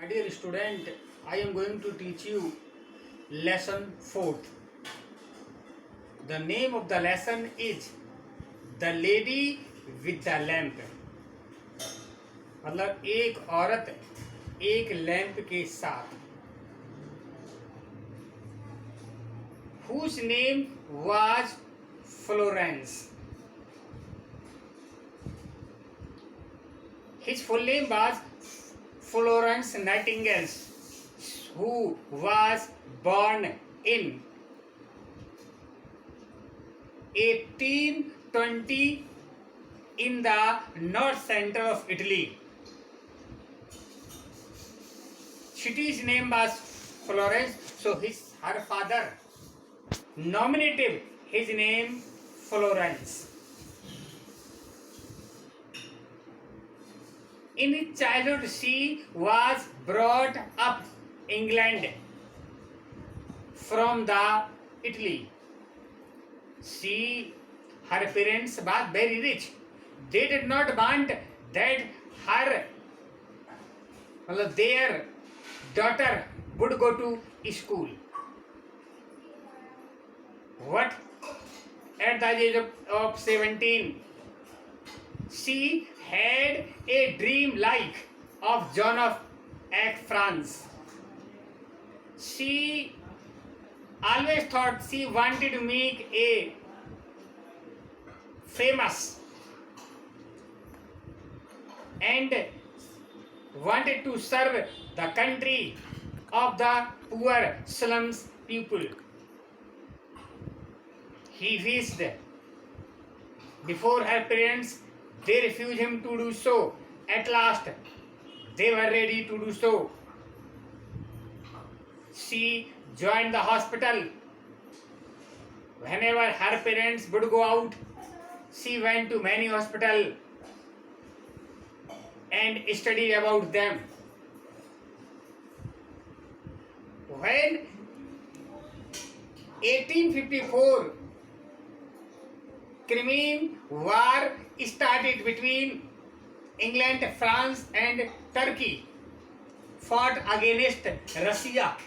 My dear student, I am going to teach you lesson 4th. The name of the lesson is The Lady with the Lamp. मतलब एक औरत एक lamp के साथ. Whose name was Florence. His full name was Florence Nightingale, who was born in 1820 in the north center of Italy. City's name was Florence, so her father nominated his name Florence. In his childhood, she was brought up England from the Italy. Her parents were very rich. They did not want that their daughter would go to school. What? At the age of 17, she had a dream like of Joan of Arc France. She always thought she wanted to make a famous and wanted to serve the country of the poor slums people. He wished before her parents, they refused him to do so. At last, they were ready to do so. She joined the hospital. Whenever her parents would go out, she went to many hospitals and studied about them. When 1854 Crimean War started between England, France and Turkey, fought against Russia.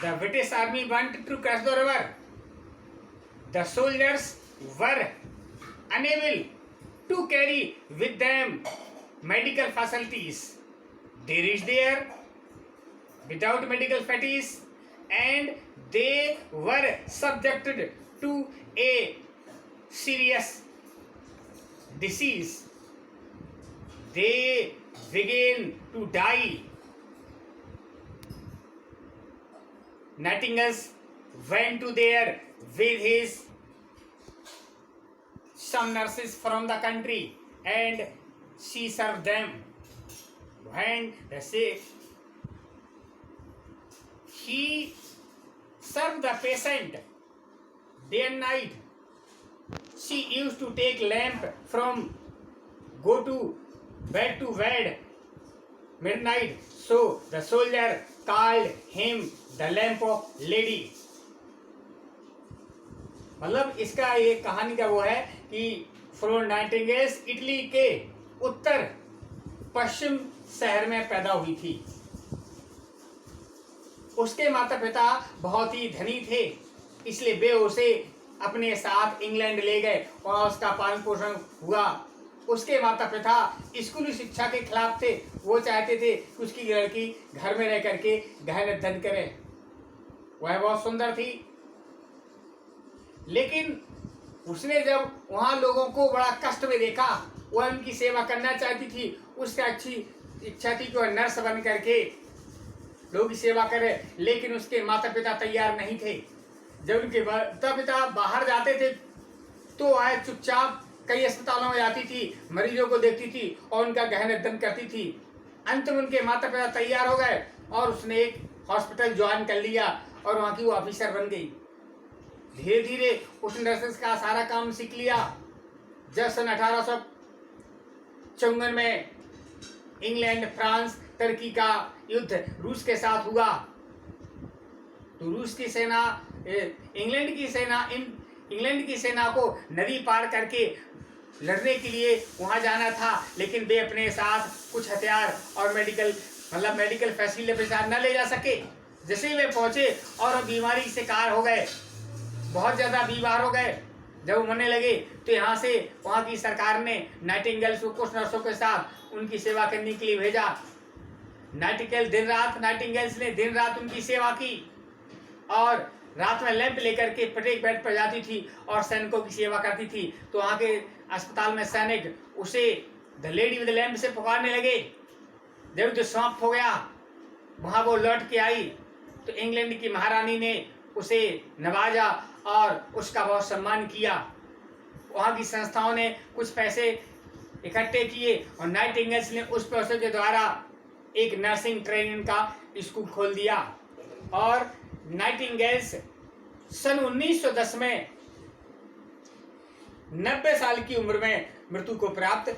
The British army wanted to cross the river. The soldiers were unable to carry with them medical facilities. They reached there without medical facilities and they were subjected to a serious disease. They began to die. Nightingale went to there with some nurses from the country and she served them. When he served the patient day and night. She used to take lamp from go to bed midnight. So the soldier called him the lamp of lady. मतलब इसका ये कहानी का वो है कि Florence Nightingale Italy के उत्तर पश्चिम शहर में पैदा हुई थी. उसके माता पिता बहुत ही धनी थे, इसलिए वे उसे अपने साथ इंग्लैंड ले गए और उसका पालन पोषण हुआ. उसके माता पिता स्कूली शिक्षा के खिलाफ थे. वो चाहते थे कि उसकी लड़की घर में रह करके गहन अध्ययन करे. वह बहुत सुंदर थी, लेकिन उसने जब वहाँ लोगों को बड़ा कष्ट में देखा, वह उनकी सेवा करना चाहती थी. उसका अच्छी इच्छा थी कि वह नर्स बन करके लोगों की सेवा करे, लेकिन उसके माता पिता तैयार नहीं थे. जब उनके माता पिता बाहर जाते थे तो वह चुपचाप कई अस्पतालों में जाती थी, मरीजों को देखती थी और उनका गहन अध्ययन करती थी. अंत में उनके माता पिता तैयार हो गए और उसने एक हॉस्पिटल ज्वाइन कर लिया और वहाँ की वो ऑफिसर बन गई. धीरे धीरे उस नर्सेस का सारा काम सीख लिया. जब सन 1854 में इंग्लैंड, फ्रांस, टर्की का युद्ध रूस के साथ हुआ तो रूस की सेना इंग्लैंड की सेना को नदी पार करके लड़ने के लिए वहाँ जाना था, लेकिन वे अपने साथ कुछ हथियार और मेडिकल फैसिलिटी अपने साथ न ले जा सके। जैसे ही वे पहुँचे और बीमारी से कार हो गए, बहुत ज़्यादा बीमार हो गए, जब मरने लगे, तो यहाँ से वहाँ की सरकार ने नाइटिंगेल्स को कुछ नर्सों के साथ उनकी सेवा करने के लिए भेजा। नाइटिंगेल्स ने दिन रात उनकी सेवा की और रात में लैंप लेकर के प्रत्येक बेड पर जाती थी और सैनिकों की सेवा करती थी। तो वहाँ के अस्पताल में सैनिक उसे द लेडी विद लैंप से पुकारने लगे। जब युद्ध समाप्त हो गया, वहाँ वो लौट के आई, तो इंग्लैंड की महारानी ने उसे नवाजा और उसका बहुत सम्मान किया। वहाँ की संस्थाओं ने कुछ पैसे इकट्ठे किए और नाइटिंगेल्स ने उस पैसों के द्वारा एक नर्सिंग ट्रेनिंग का स्कूल खोल दिया। और नाइटिंगेल्स सन 1910 में 90 साल की उम्र में मृत्यु को प्राप्त